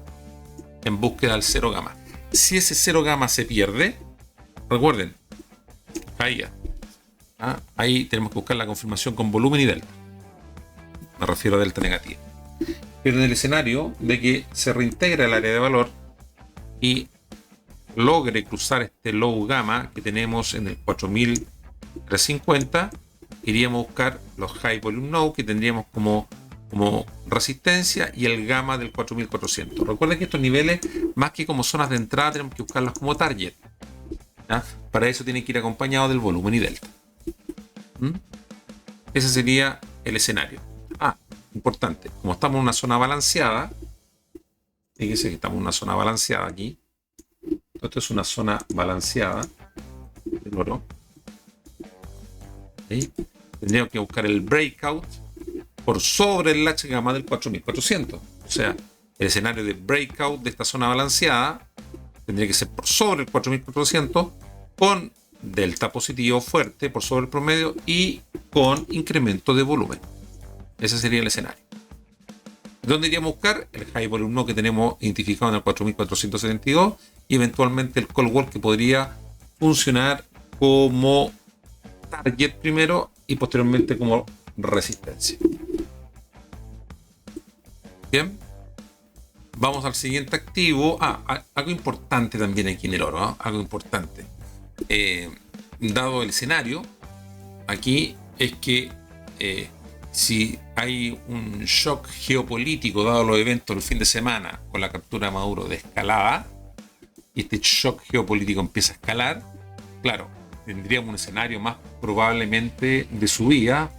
Speaker 1: en búsqueda del 0 gamma. Si ese 0 gamma se pierde, recuerden, ahí tenemos que buscar la confirmación con volumen y delta. Me refiero a delta negativa. Pero en el escenario de que se reintegra el área de valor y logre cruzar este low gamma que tenemos en el 4350, iríamos a buscar los high volume node que tendríamos como resistencia y el gamma del 4400. Recuerden que estos niveles, más que como zonas de entrada, tenemos que buscarlos como target. ¿Ya? Para eso tienen que ir acompañados del volumen y delta. Ese sería el escenario. Importante, como estamos en una zona balanceada, fíjense que estamos en una zona balanceada aquí. Esto es una zona balanceada del oro. ¿Sí? Tendríamos que buscar el breakout por sobre el latch gamma del 4400. O sea, el escenario de breakout de esta zona balanceada tendría que ser por sobre el 4400 con delta positivo fuerte por sobre el promedio y con incremento de volumen. Ese sería el escenario. ¿Dónde iríamos a buscar? El high volume node que tenemos identificado en el 4472 y eventualmente el call wall que podría funcionar como target primero y posteriormente como resistencia. Bien. Vamos al siguiente activo. Algo importante también aquí en el oro, ¿no? Algo importante. Dado el escenario, aquí es que si hay un shock geopolítico dado los eventos del fin de semana con la captura de Maduro de escalada, y este shock geopolítico empieza a escalar, claro, tendríamos un escenario más probablemente de subida,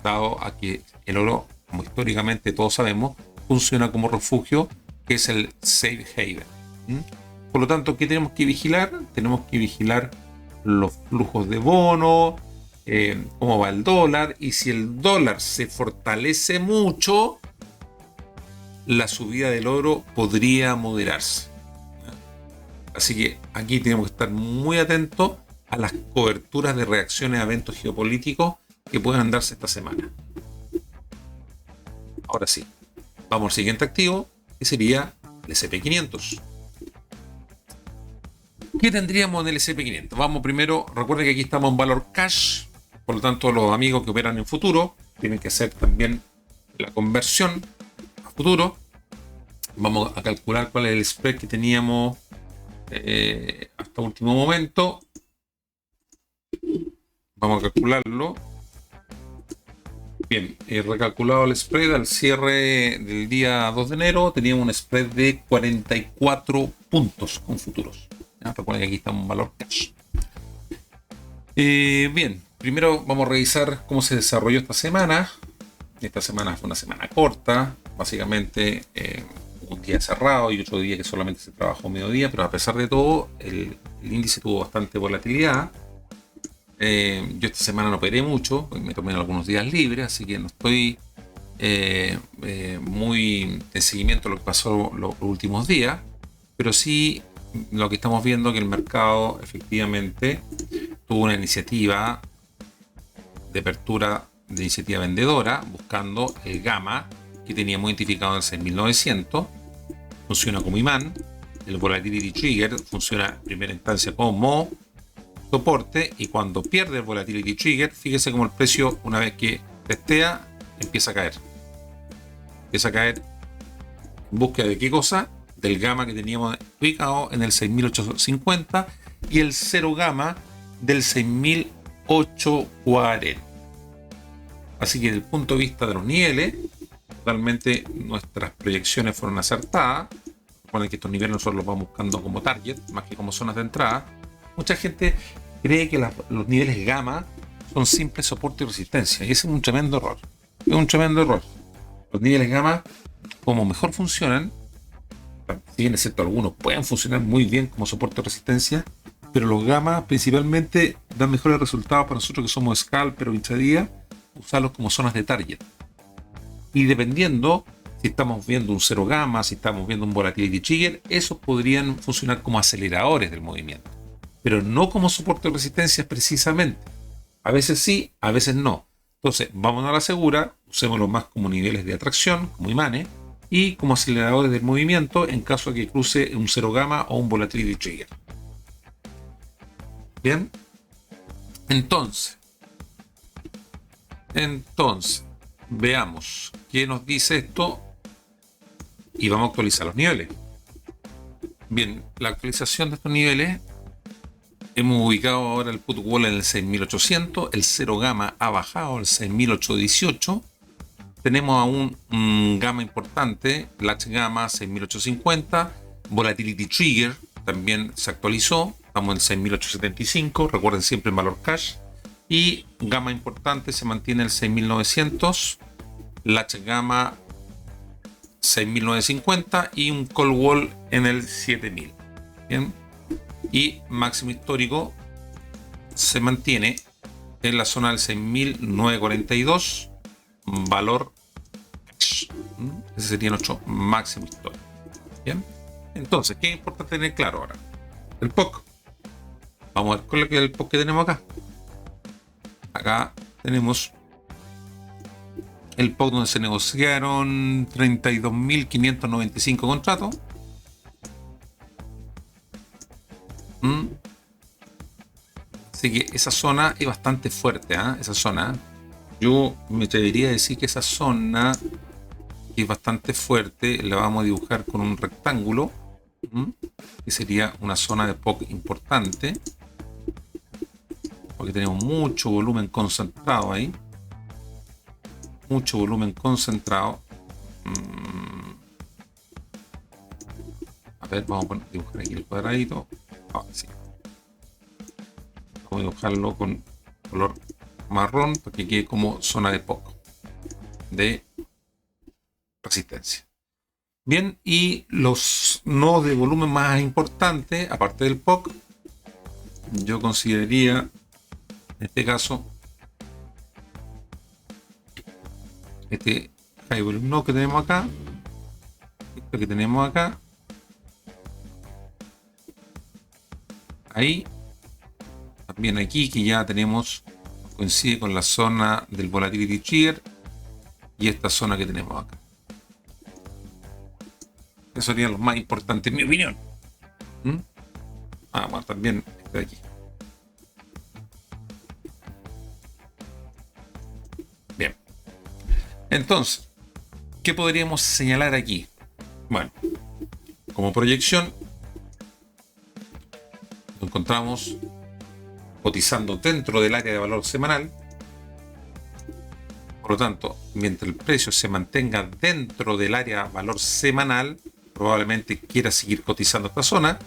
Speaker 1: dado a que el oro, como históricamente todos sabemos, funciona como refugio, que es el safe haven. Por lo tanto, ¿qué tenemos que vigilar? Tenemos que vigilar los flujos de bonos, cómo va el dólar, y si el dólar se fortalece mucho, la subida del oro podría moderarse. Así que aquí tenemos que estar muy atentos a las coberturas de reacciones a eventos geopolíticos que puedan darse esta semana. Ahora sí, vamos al siguiente activo, que sería el S&P500. ¿Qué tendríamos en el S&P500? Vamos primero, recuerden que aquí estamos en valor cash, por lo tanto los amigos que operan en futuro tienen que hacer también la conversión a futuro. Vamos a calcular cuál es el spread que teníamos hasta último momento. Vamos a calcularlo. Bien, he recalculado el spread al cierre del día 2 de enero. Teníamos un spread de 44 puntos con futuros. ¿Ya? Recuerden que aquí está un valor cash. Bien, primero vamos a revisar cómo se desarrolló esta semana. Esta semana fue una semana corta, básicamente un día cerrado y otro día que solamente se trabajó mediodía, pero a pesar de todo el índice tuvo bastante volatilidad. Yo esta semana no operé mucho, me tomé algunos días libres, así que no estoy muy en seguimiento de lo que pasó los últimos días, pero sí lo que estamos viendo que el mercado efectivamente tuvo una iniciativa de apertura de iniciativa vendedora buscando el gamma que teníamos identificado en el 6900. Funciona como imán. El volatility trigger funciona en primera instancia como soporte, y cuando pierde el volatility trigger, fíjese como el precio, una vez que testea, empieza a caer en búsqueda de qué cosa, del gamma que teníamos ubicado en el 6850 y el cero gamma del 6840. Así que desde el punto de vista de los niveles, totalmente nuestras proyecciones fueron acertadas. Recuerden que estos niveles nosotros los vamos buscando como target, más que como zonas de entrada. Mucha gente cree que los niveles gamma son simples soporte y resistencia, y ese es un tremendo error. Es un tremendo error. Los niveles gamma, como mejor funcionan, si bien es cierto, algunos pueden funcionar muy bien como soporte y resistencia, pero los gamma principalmente dan mejores resultados para nosotros que somos scalper o intradía, usarlos como zonas de target. Y dependiendo si estamos viendo un cero gamma, si estamos viendo un volatility trigger, esos podrían funcionar como aceleradores del movimiento, pero no como soporte de resistencia precisamente. A veces sí, a veces no. Entonces, vámonos a la segura, usémoslo más como niveles de atracción, como imanes, y como aceleradores del movimiento en caso de que cruce un cero gamma o un volatility trigger. Bien. Entonces, veamos qué nos dice esto y vamos a actualizar los niveles. Bien, la actualización de estos niveles, hemos ubicado ahora el put wall en el 6800, el cero gamma ha bajado al 6818, tenemos aún un gamma importante, latch gamma 6850, volatility trigger también se actualizó, estamos en 6875, recuerden siempre el valor cash, y gamma importante se mantiene el 6900, latch gamma 6950 y un call wall en el 7000. Bien, y máximo histórico se mantiene en la zona del 6942, valor cash. Ese sería nuestro máximo histórico. Bien, entonces, ¿qué es importante tener claro ahora? El POC. Vamos a ver cuál es el POC que tenemos acá. Acá tenemos el POC donde se negociaron 32.595 contratos. Así que esa zona es bastante fuerte, esa zona. Yo me atrevería a decir que esa zona es bastante fuerte. La vamos a dibujar con un rectángulo, que sería una zona de POC importante, porque tenemos mucho volumen concentrado ahí. Mucho volumen concentrado. A ver, vamos a dibujar aquí el cuadradito. Sí. Vamos a dibujarlo con color marrón para que quede como zona de POC, de resistencia. Bien, y los nodos de volumen más importantes, aparte del POC, yo consideraría, en este caso, este high volume node que tenemos acá, esto que tenemos acá, ahí, también aquí que ya tenemos, coincide con la zona del volatility trigger y esta zona que tenemos acá. Eso serían los más importantes en mi opinión. Bueno, también este de aquí. Bien. Entonces, ¿qué podríamos señalar aquí? Bueno, como proyección, nos encontramos cotizando dentro del área de valor semanal. Por lo tanto, mientras el precio se mantenga dentro del área de valor semanal, probablemente quiera seguir cotizando esta zona,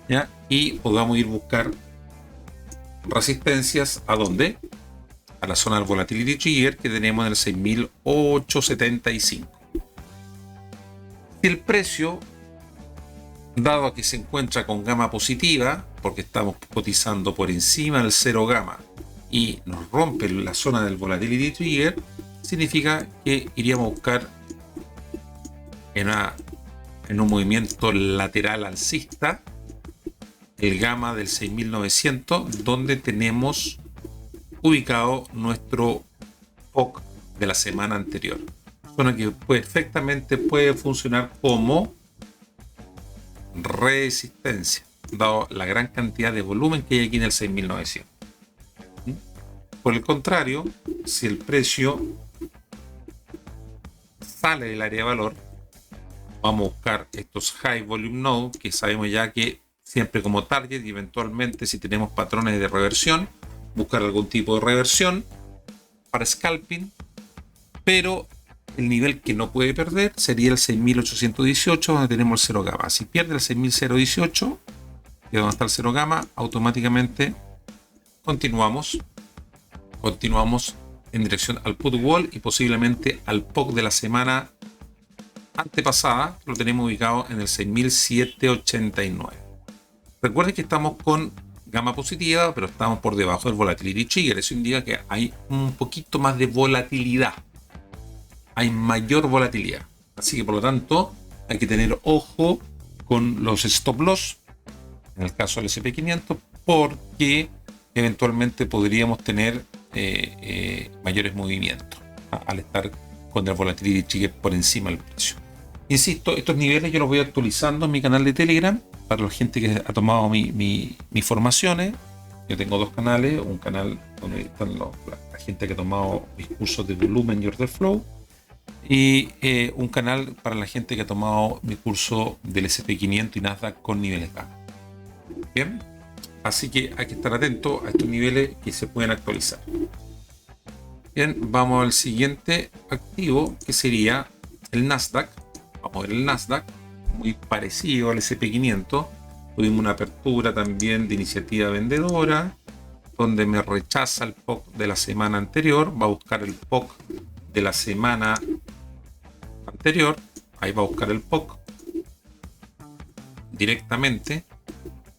Speaker 1: ¿ya? Y podamos ir a buscar resistencias a dónde, a la zona del volatility trigger que tenemos en el 6.875. Si el precio, dado a que se encuentra con gama positiva, porque estamos cotizando por encima del 0 gamma y nos rompe la zona del volatility trigger, significa que iríamos a buscar en un movimiento lateral alcista el gamma del 6.900, donde tenemos ubicado nuestro POC de la semana anterior, zona que perfectamente puede funcionar como resistencia, dado la gran cantidad de volumen que hay aquí en el 6.900. Por el contrario, si el precio sale del área de valor, vamos a buscar estos high volume nodes, que sabemos ya que siempre como target, y eventualmente si tenemos patrones de reversión, buscar algún tipo de reversión para scalping, pero el nivel que no puede perder sería el 6.818, donde tenemos el 0 gamma. Si pierde el 6.018, que es donde está el 0 gamma, automáticamente continuamos en dirección al put wall y posiblemente al POC de la semana antepasada, lo tenemos ubicado en el 6.789. Recuerden que estamos con gama positiva, pero estamos por debajo del volatility trigger. Eso indica que hay un poquito más de volatilidad, hay mayor volatilidad, así que por lo tanto hay que tener ojo con los stop loss en el caso del S&P500, porque eventualmente podríamos tener mayores movimientos al estar con el volatility trigger por encima del precio. Insisto, estos niveles yo los voy actualizando en mi canal de Telegram para la gente que ha tomado mis formaciones. Yo tengo dos canales, un canal donde están la gente que ha tomado mis cursos de volumen y order flow, y un canal para la gente que ha tomado mi curso del S&P500 y Nasdaq con niveles gamma. Bien, así que hay que estar atento a estos niveles que se pueden actualizar. Bien, vamos al siguiente activo, que sería el Nasdaq. Vamos a ver el Nasdaq, muy parecido al S&P500. Tuvimos una apertura también de iniciativa vendedora, donde me rechaza el POC de la semana anterior. Va a buscar el POC de la semana anterior. Ahí va a buscar el POC directamente,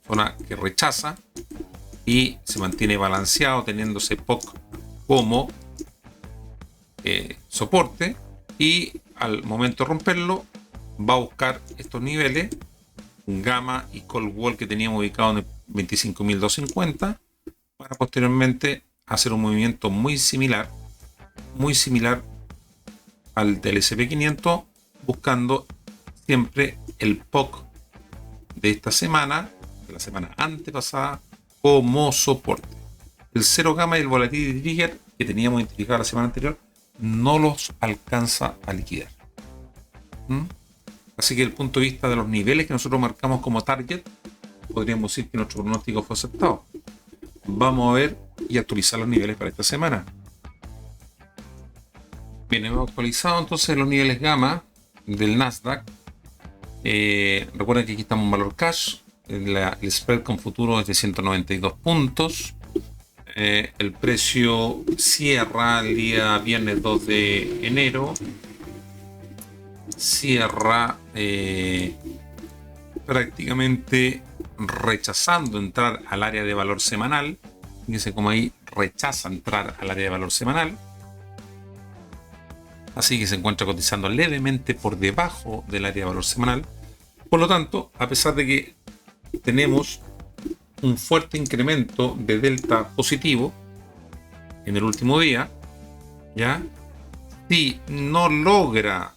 Speaker 1: zona que rechaza, y se mantiene balanceado teniendo ese POC como soporte, y al momento de romperlo va a buscar estos niveles, un gamma y call wall que teníamos ubicado en el 25.250, para posteriormente hacer un movimiento muy similar al del S&P500, buscando siempre el POC de esta semana, de la semana antepasada, como soporte. El 0 gamma y el volatility trigger que teníamos identificado la semana anterior no los alcanza a liquidar. Así que desde el punto de vista de los niveles que nosotros marcamos como target, podríamos decir que nuestro pronóstico fue aceptado. Vamos a ver y actualizar los niveles para esta semana. Bien, hemos actualizado entonces los niveles gamma del Nasdaq. Recuerden que aquí estamos en valor cash. El spread con futuro es de 192 puntos. El precio cierra el día viernes 2 de enero. Cierra prácticamente rechazando entrar al área de valor semanal. Fíjense cómo ahí rechaza entrar al área de valor semanal. Así que se encuentra cotizando levemente por debajo del área de valor semanal. Por lo tanto, a pesar de que tenemos un fuerte incremento de delta positivo en el último día, ¿ya? Si no logra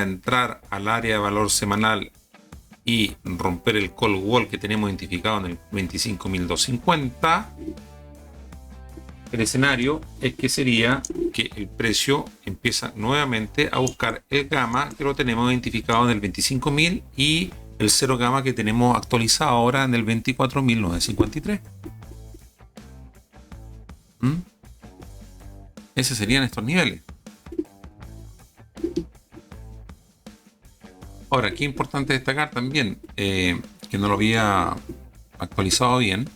Speaker 1: entrar al área de valor semanal y romper el call wall que tenemos identificado en el 25.250, el escenario es que sería que el precio empieza nuevamente a buscar el gamma que lo tenemos identificado en el 25.000 y el cero gamma que tenemos actualizado ahora en el 24.953. Esos serían estos niveles. Ahora, aquí es importante destacar también, que no lo había actualizado bien,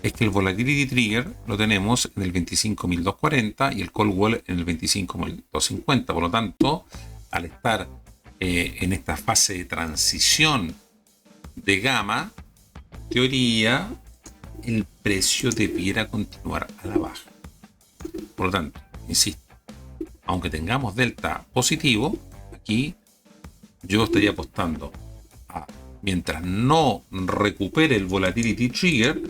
Speaker 1: es que el Volatility Trigger lo tenemos en el 25.240 y el Call Wall en el 25.250. Por lo tanto, al estar en esta fase de transición de gamma, en teoría, el precio debiera continuar a la baja. Por lo tanto, insisto, aunque tengamos delta positivo, aquí yo estaría apostando a, mientras no recupere el Volatility Trigger,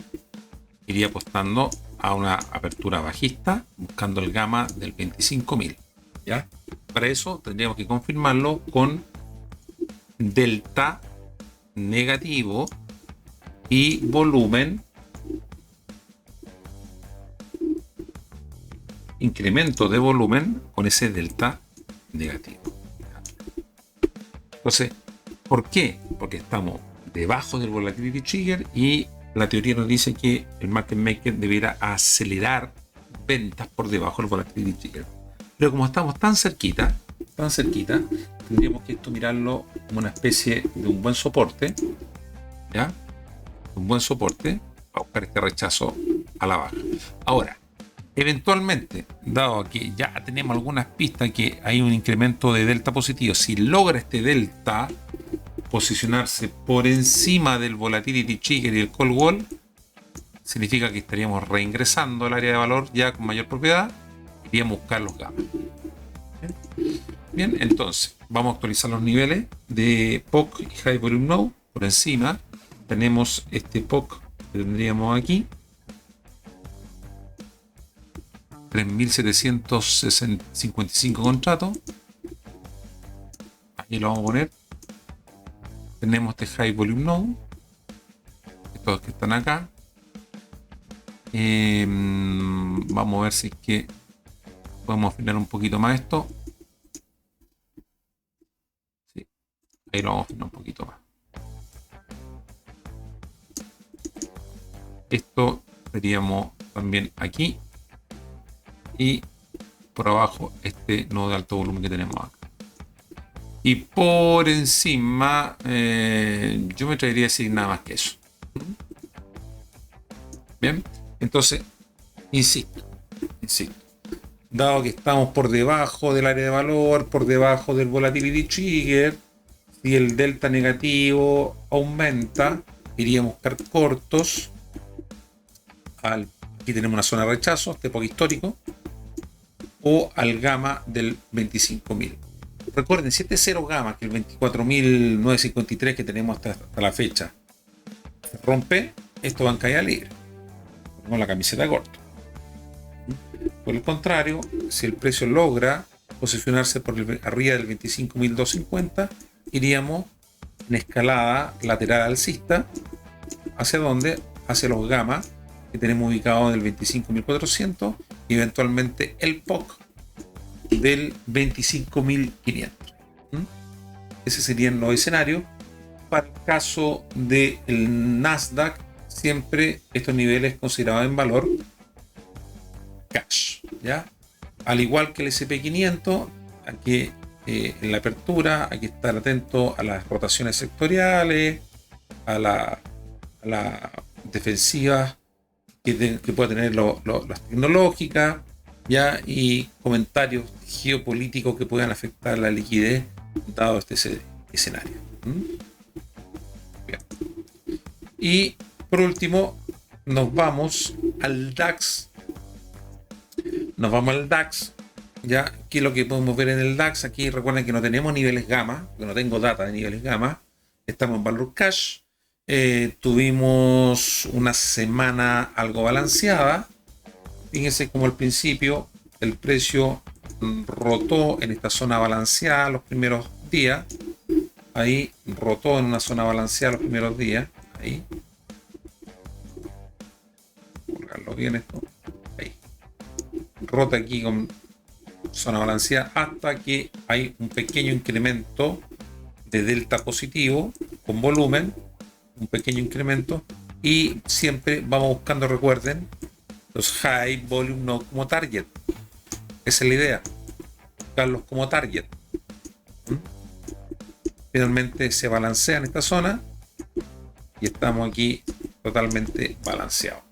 Speaker 1: iría apostando a una apertura bajista, buscando el gamma del 25.000. ¿Ya? Para eso tendríamos que confirmarlo con delta negativo y volumen, incremento de volumen con ese delta negativo. Entonces, ¿por qué? Porque estamos debajo del Volatility Trigger y la teoría nos dice que el market maker debiera acelerar ventas por debajo del Volatility Trigger. Pero como estamos tan cerquita, tendríamos que esto mirarlo como una especie de un buen soporte, ¿ya? Un buen soporte para buscar este rechazo a la baja. Ahora, eventualmente, dado que ya tenemos algunas pistas que hay un incremento de delta positivo, si logra este delta posicionarse por encima del Volatility Trigger y el Call Wall, significa que estaríamos reingresando al área de valor ya con mayor propiedad. Iríamos a buscar los gamma. Bien, entonces vamos a actualizar los niveles de POC y High Volume Node. Por encima tenemos este POC que tendríamos aquí, 3.755 contratos. Aquí lo vamos a poner. Tenemos este High Volume Node, estos que están acá. Vamos a ver si es que podemos afinar un poquito más esto. Sí, ahí lo vamos a afinar un poquito más. Esto veríamos también aquí. Y por abajo este nodo de alto volumen que tenemos acá. Y por encima, yo me atrevería a decir nada más que eso. Bien, entonces, insisto, dado que estamos por debajo del área de valor, por debajo del Volatility Trigger, si el delta negativo aumenta, iríamos a buscar cortos. Aquí tenemos una zona de rechazo, este POC histórico, o al gamma del 25.000. Recuerden, si este cero gamma, que el 24.953 que tenemos hasta la fecha, se rompe, esto va en caída libre, con la camiseta corta. Por el contrario, si el precio logra posicionarse por arriba del 25.250, iríamos en escalada lateral alcista. ¿Hacia dónde? Hacia los gamma que tenemos ubicados en el 25.400 y eventualmente el POC del 25.500. Ese serían los escenarios. Para el caso del Nasdaq, siempre estos niveles considerados en valor cash, ¿ya? Al igual que el SP500, aquí en la apertura hay que estar atento a las rotaciones sectoriales, a las defensivas que pueda tener las tecnológicas, ¿ya? Y comentarios geopolíticos que puedan afectar la liquidez dado este escenario. Bien. Y por último nos vamos al DAX. Ya, ¿qué es lo que podemos ver en el DAX? Aquí recuerden que no tenemos niveles gamma, que no tengo data de niveles gamma. Estamos en valor cash. Tuvimos una semana algo balanceada. Fíjense como al principio el precio rotó en esta zona balanceada los primeros días. Ahí rotó en una zona balanceada los primeros días. Ahí. Colgarlo bien esto. Ahí. rota aquí con zona balanceada hasta que hay un pequeño incremento de delta positivo con volumen, un pequeño incremento, y siempre vamos buscando, recuerden, los high volume node como target. Esa es la idea, buscarlos como target. Finalmente se balancea en esta zona y estamos aquí totalmente balanceados.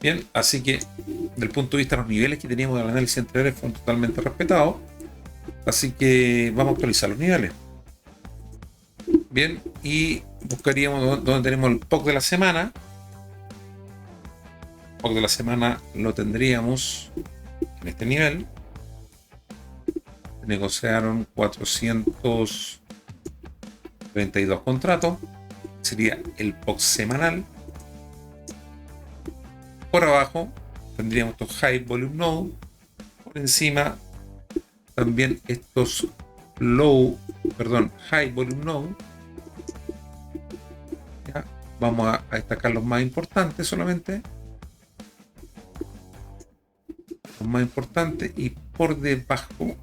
Speaker 1: Bien, así que desde el punto de vista de los niveles que teníamos en el análisis anterior fueron totalmente respetados. Así que vamos a actualizar los niveles. Bien, y buscaríamos donde tenemos el POC de la semana. El POC de la semana lo tendríamos en este nivel. Negociaron 432 contratos. Sería el POC semanal. Por abajo tendríamos estos high volume node. Por encima también estos high volume node. Ya, vamos a destacar los más importantes solamente. Los más importantes, y por debajo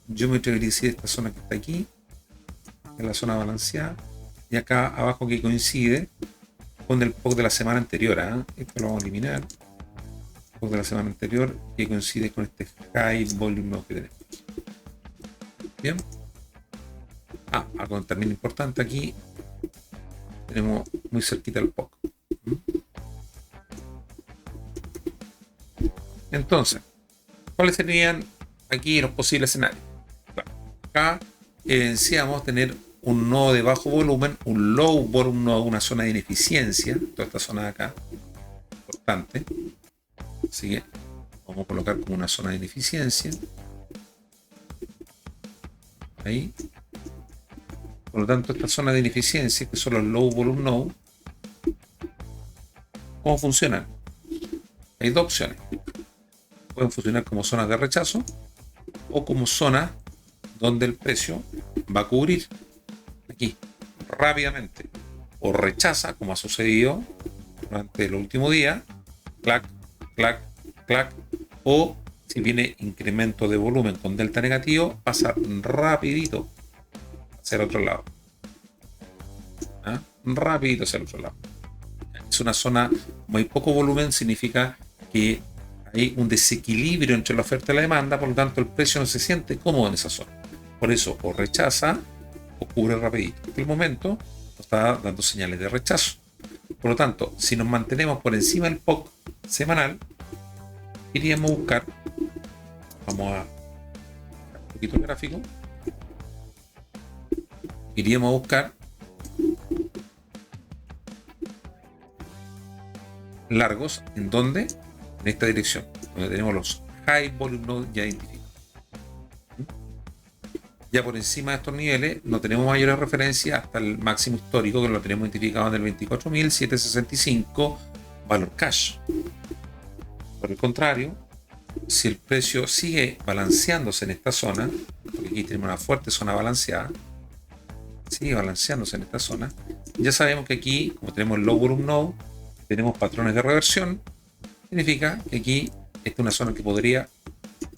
Speaker 1: yo me atrevería a decir esta zona que está aquí, es la zona balanceada, y acá abajo que coincide con el POC de la semana anterior. Esto lo vamos a eliminar. El POC de la semana anterior que coincide con este high volume node que tenemos. Bien. Algo también importante aquí. Tenemos muy cerquita el POC. Entonces, ¿cuáles serían aquí los posibles escenarios? Bueno, acá evidenciamos tener un nodo de bajo volumen, un low volume node, una zona de ineficiencia, toda esta zona de acá, importante. Así que vamos a colocar como una zona de ineficiencia. Ahí. Por lo tanto, esta zona de ineficiencia, que son los low volume node, ¿cómo funcionan? Hay dos opciones. Pueden funcionar como zonas de rechazo o como zonas donde el precio va a cubrir aquí rápidamente, o rechaza, como ha sucedido durante el último día, clac, clac, clac, o si viene incremento de volumen con delta negativo, pasa rapidito hacia el otro lado. Rapidito hacia el otro lado. Es una zona muy poco volumen, significa que hay un desequilibrio entre la oferta y la demanda, por lo tanto el precio no se siente cómodo en esa zona. Por eso o rechaza o cubre rapidito. En el momento nos está dando señales de rechazo. Por lo tanto, si nos mantenemos por encima del POC semanal, iríamos a buscar, vamos a un poquito el gráfico, iríamos a buscar largos en donde, en esta dirección, donde tenemos los high volume nodes ya identificados. Ya por encima de estos niveles no tenemos mayores referencias hasta el máximo histórico, que lo tenemos identificado en el 24.765 valor cash. Por el contrario, si el precio sigue balanceándose en esta zona, porque aquí tenemos una fuerte zona balanceada, sigue balanceándose en esta zona, ya sabemos que aquí, como tenemos el low volume node, tenemos patrones de reversión. Significa que aquí esta es una zona que podría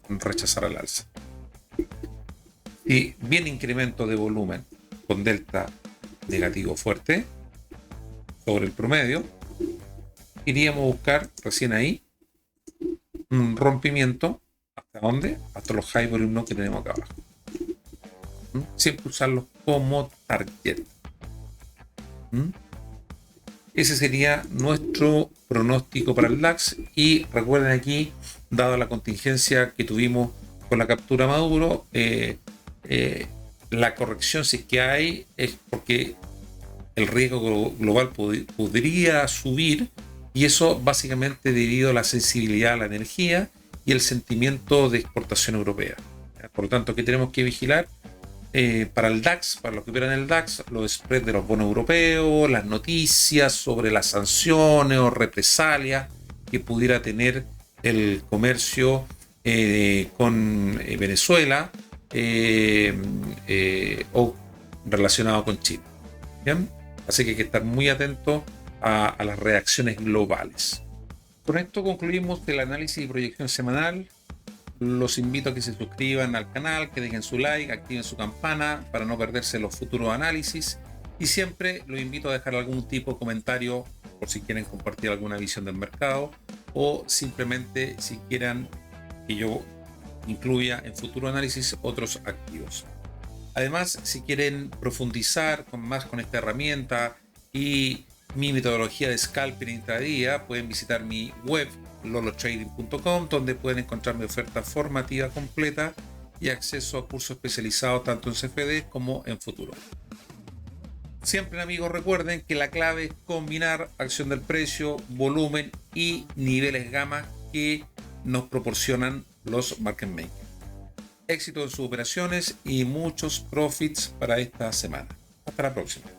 Speaker 1: rechazar al alza. Y viene incremento de volumen con delta negativo fuerte sobre el promedio, iríamos a buscar recién ahí un rompimiento. ¿Hasta dónde? Hasta los high volume node que tenemos acá abajo. Siempre usarlos como target. Ese sería nuestro pronóstico para el DAX. Y recuerden aquí, dada la contingencia que tuvimos con la captura Maduro, la corrección, si es que hay, es porque el riesgo global podría subir, y eso básicamente debido a la sensibilidad a la energía y el sentimiento de exportación europea. Por lo tanto, ¿qué tenemos que vigilar? Para el DAX, para los que operan el DAX, los spreads de los bonos europeos, las noticias sobre las sanciones o represalias que pudiera tener el comercio con Venezuela o relacionado con China. ¿Bien? Así que hay que estar muy atento a las reacciones globales. Con esto concluimos el análisis y proyección semanal. Los invito a que se suscriban al canal, que dejen su like, activen su campana para no perderse los futuros análisis. Y siempre los invito a dejar algún tipo de comentario por si quieren compartir alguna visión del mercado o simplemente si quieran que yo incluya en futuro análisis otros activos. Además, si quieren profundizar más con esta herramienta y mi metodología de scalping intradía, pueden visitar mi web lolotrading.com, donde pueden encontrar mi oferta formativa completa y acceso a cursos especializados tanto en CFD como en futuro. Siempre, amigos, recuerden que la clave es combinar acción del precio, volumen y niveles gamma que nos proporcionan los market makers. Éxito en sus operaciones y muchos profits para esta semana. Hasta la próxima.